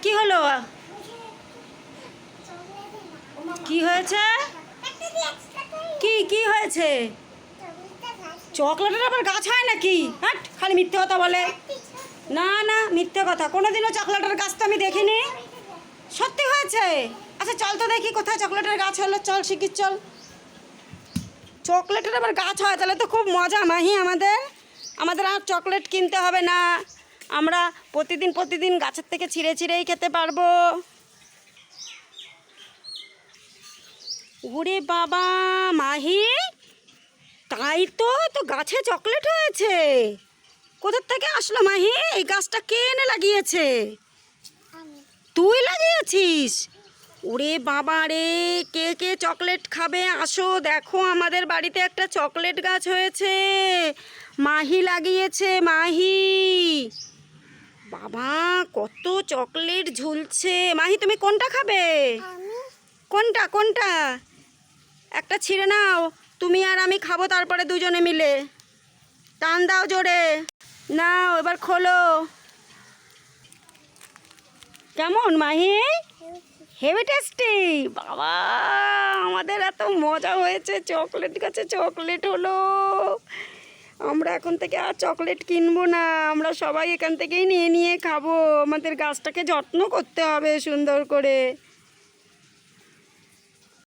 কি হলো? কি হয়েছে? কি কি হয়েছে? চকলেটের আবার গাছ হয় নাকি? হ্যাঁ, খালি মিথ্যে কথা বলে। না না, মিথ্যে কথা। কোনোদিনও চকলেটের গাছ তো আমি দেখিনি। সত্যি হয়েছে? আচ্ছা চল তো দেখি কোথায় চকলেটের গাছ হলো। চল শিগগির চল। চকলেটের আবার গাছ হয়, তাহলে তো খুব মজা মাহি। আমাদের আমাদের আর চকলেট কিনতে হবে না। আমরা প্রতিদিন প্রতিদিন গাছের থেকে ছিঁড়ে ছিঁড়েই খেতে পারবো। ওরে বাবা মাহি, তাই তো, তো গাছে চকলেট হয়েছে। কোথার থেকে আসলো মাহি? এই গাছটা কে এনে লাগিয়েছে? তুই লাগিয়েছিস? ওরে বাবা রে, কে কে চকলেট খাবে? আসো দেখো, আমাদের বাড়িতে একটা চকলেট গাছ হয়েছে। মাহি লাগিয়েছে, মাহি। বাবা, কত চকলেট ঝুলছে। মাহি, তুমি কোনটা খাবে? কোনটা কোনটা? একটা ছিঁড়ে নাও, তুমি আর আমি খাবো তারপরে দুজনে মিলে। টান দাও জোরে। নাও এবার খোলো। কেমন মাহি? Heavy tasty. বাবা, আমাদের এত মজা হয়েছে, চকলেট গাছে চকলেট হলো। আমরা এখন থেকে আর চকলেট কিনবো না, আমরা সবাই এখান থেকেই নিয়ে নিয়ে খাবো। আমাদের গাছটাকে যত্ন করতে হবে সুন্দর করে।